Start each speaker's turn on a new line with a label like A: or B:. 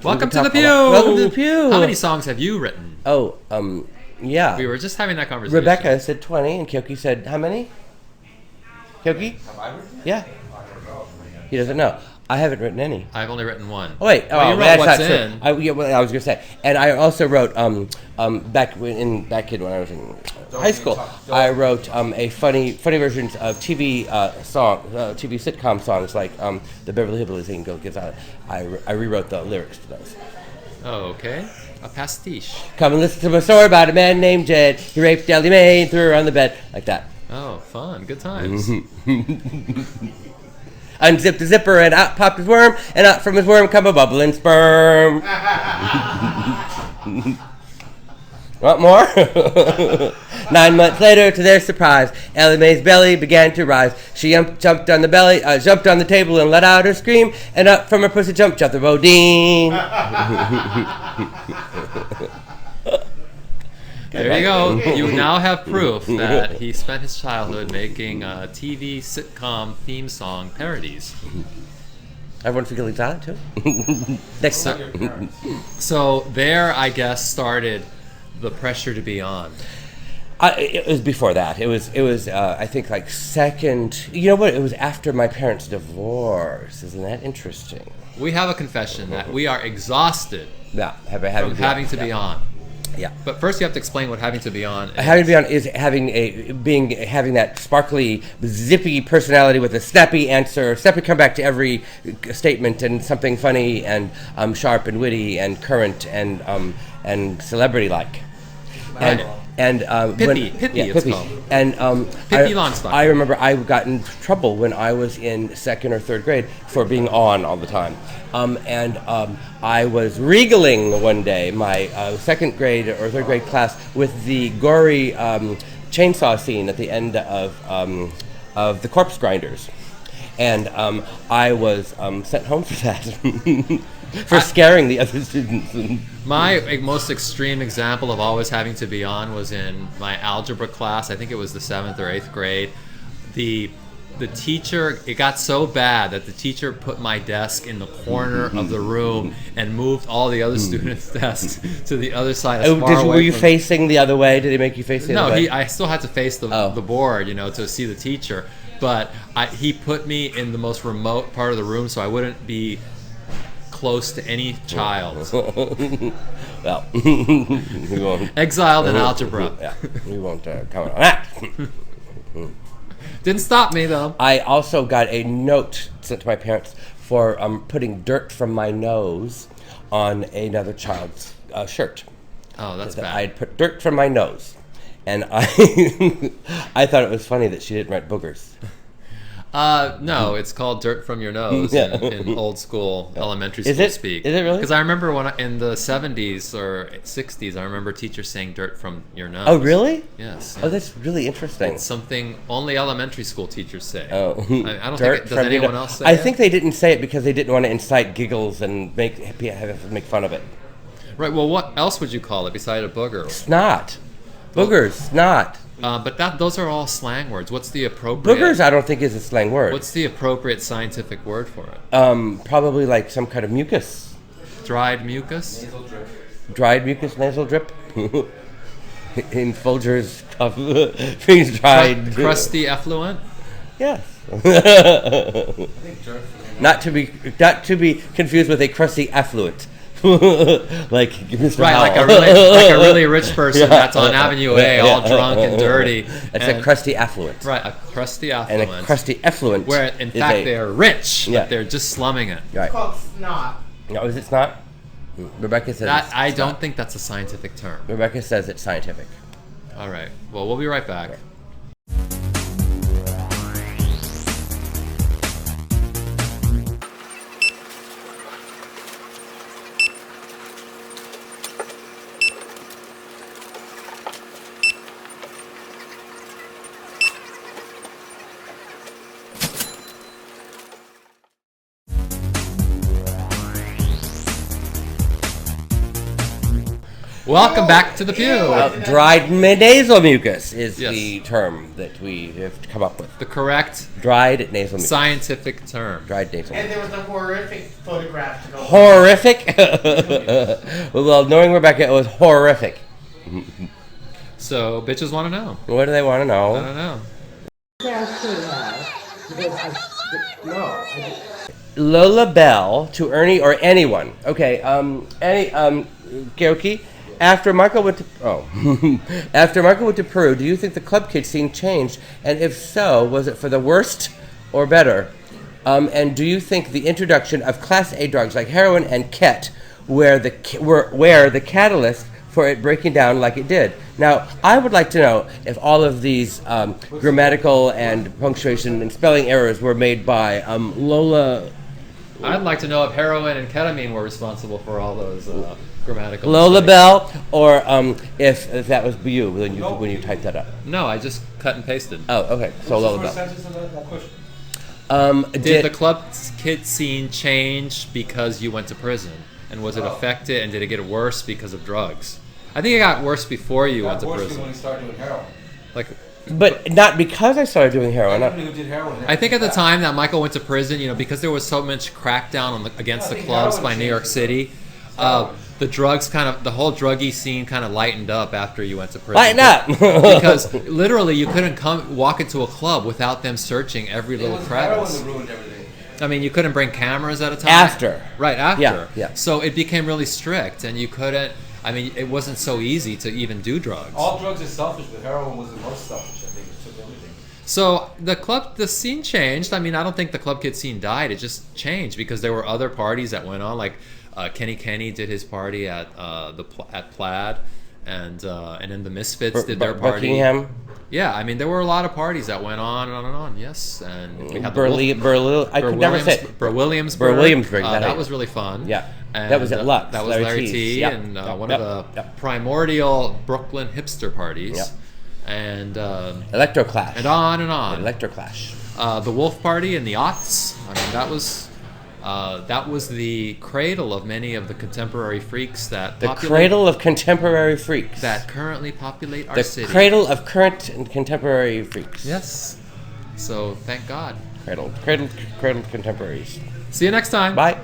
A: Welcome to the Pew.
B: Welcome to the Pew.
A: How many songs have you written?
B: Yeah.
A: We were just having that conversation.
B: Rebecca said 20, and Kyoki said how many? Kyoki?
C: Have I written?
B: Yeah.
C: I don't know.
B: He doesn't know. I haven't wrten any.
A: I've only written one.
B: Oh wait,
A: Well, you wrote
B: that's
A: What's
B: not
A: In.
B: true. I was gonna say, and I also wrote back when I was in high school. I wrote a funny versions of TV TV sitcom songs like the Beverly Hillbillies and Go Gives Out. I rewrote the lyrics to those.
A: Oh, okay. A pastiche.
B: Come and listen to my story about a man named Jed. He raped Ellie Mae and threw her on the bed like that.
A: Oh, fun. Good times.
B: Unzipped the zipper and out popped his worm, and out from his worm come a bubbling sperm. Want more? 9 months later, to their surprise, Ellie Mae's belly began to rise. She jumped on the table and let out her scream, and up from her pussy jumped the Bodine.
A: There you go. You now have proof that he spent his childhood making TV sitcom theme song parodies.
B: Everyone's giggling talent too. Next time.
A: So there, I guess, started the pressure to be on.
B: It was before that. It was. I think like second. You know what? It was after my parents' divorce. Isn't that interesting?
A: We have a confession that we are exhausted
B: Yeah,
A: from having to be on.
B: Yeah.
A: But first, you have to explain what having to be on is.
B: Having to be on is having that sparkly, zippy personality with a snappy answer, snappy comeback to every statement, and something funny and sharp and witty and current and celebrity-like. And
A: Pithy, it's called.
B: And
A: Pithy Longstock.
B: I remember I got in trouble when I was in second or third grade for being on all the time. I was regaling one day my second grade or third grade class with the gory chainsaw scene at the end of The Corpse Grinders. And I was sent home for that. For scaring the other students.
A: My most extreme example of always having to be on was in my algebra class. I think it was the 7th or 8th grade. The teacher, it got so bad that the teacher put my desk in the corner of the room and moved all the other students' desks to the other side.
B: Were you facing the other way? Did he make you face the other way?
A: No, I still had to face the board, to see the teacher. But he put me in the most remote part of the room so I wouldn't be close to any child.
B: Well, we won't.
A: Exiled in algebra.
B: Yeah, we won't comment on that.
A: Didn't stop me though.
B: I also got a note sent to my parents for putting dirt from my nose on another child's shirt.
A: Oh, that's bad.
B: I had put dirt from my nose, and I thought it was funny that she didn't write boogers.
A: No, it's called dirt from your nose in old school elementary school speak.
B: Is it really?
A: Because I remember in the 70s or 60s, I remember teachers saying dirt from your nose.
B: Oh, really?
A: Yes.
B: Oh, that's really interesting.
A: It's something only elementary school teachers say.
B: Oh.
A: I don't think does anyone else say
B: I
A: it?
B: think they didn't say it because they didn't want to incite giggles and make fun of it.
A: Right, well, what else would you call it besides a booger?
B: Snot. Boogers, snot.
A: But those are all slang words. What's the appropriate...
B: Boogers, I don't think is a slang word.
A: What's the appropriate scientific word for it?
B: Probably like some kind of mucus.
A: Dried mucus?
C: Nasal drip.
B: Dried mucus, nasal drip. In Folger's freeze-dried.
A: Crusty effluent?
B: Yes.
C: I think dirt from
B: Not to be confused with a crusty affluent. Like Mr.
A: Right,
B: Howell.
A: like a really rich person that's on Avenue A, all drunk and dirty.
B: It's a crusty affluent.
A: Right, a crusty affluent.
B: And a crusty effluent.
A: Where, in fact, they're rich,
B: Yeah.
A: but they're just slumming it.
B: Right.
C: It's called snot.
B: No, is it snot? Rebecca says
A: That
B: it's
A: I
B: snot.
A: don't think that's a scientific term.
B: Rebecca says it's scientific.
A: All right. Well, we'll be right back. Welcome back to the Pew.
B: Dried nasal mucus is
A: Yes.
B: the term that we have come up with.
A: The correct
B: Dried nasal mucus.
A: scientific term.
B: Dried nasal
C: And
B: mucus.
C: there was a horrific photograph to go.
B: Horrific? Well, knowing Rebecca, it was horrific.
A: So bitches want to know.
B: What do they want to
A: I
B: know?
A: don't know.
B: Lola Bell to Ernie or anyone. Okay, Gyoki, after Michael went to after Michael went to Peru, do you think the club kid scene changed? And if so, was it for the worst or better? And do you think the introduction of Class A drugs like heroin and ket were the catalyst for it breaking down like it did? Now, I would like to know if all of these grammatical and punctuation and spelling errors were made by Lola.
A: I'd like to know if heroin and ketamine were responsible for all those grammatical
B: Lola
A: mistakes.
B: Bell, or if that was you when you typed that up.
A: No, I just cut and pasted.
B: Oh, okay. So Lola Bell.
A: Did the club kid scene change because you went to prison? And was it affected, and did it get worse because of drugs? I think it got worse before you went to prison.
C: When he started doing heroin.
A: Like,
B: But not because I started doing heroin.
C: Who did heroin?
A: I think at the time that Michael went to prison, because there was so much crackdown against the clubs by New York City, the drugs the whole druggy scene kind of lightened up after you went to prison.
B: Lighten up!
A: Because literally you couldn't walk into a club without them searching every little crevice.
C: Heroin that ruined everything.
A: I mean, you couldn't bring cameras at a time.
B: After.
A: Right, after.
B: Yeah.
A: So it became really strict, and you couldn't, it wasn't so easy to even do drugs.
C: All drugs are selfish, but heroin was the most selfish. I think it took everything.
A: So the scene changed. I don't think the club kid scene died. It just changed because there were other parties that went on. Like Kenny did his party at at Plaid, and then the Misfits did their party.
B: Buckingham.
A: Yeah, there were a lot of parties that went on and on and on. Yes, and we had
B: I could never say it.
A: Williamsburg.
B: That
A: That was really fun.
B: Yeah.
A: And,
B: That was at Lux.
A: That was Larry T.
B: Yep.
A: And one
B: Yep.
A: of the
B: Yep.
A: primordial Brooklyn hipster parties.
B: Yep.
A: And
B: Electroclash.
A: and on and on.
B: Electroclash.
A: The Wolf Party in the aughts. That was the cradle of many of the contemporary freaks that
B: The cradle of contemporary freaks.
A: that currently populate our
B: The
A: city.
B: cradle of current and contemporary freaks.
A: Yes. So thank God.
B: Cradle contemporaries.
A: See you next time.
B: Bye.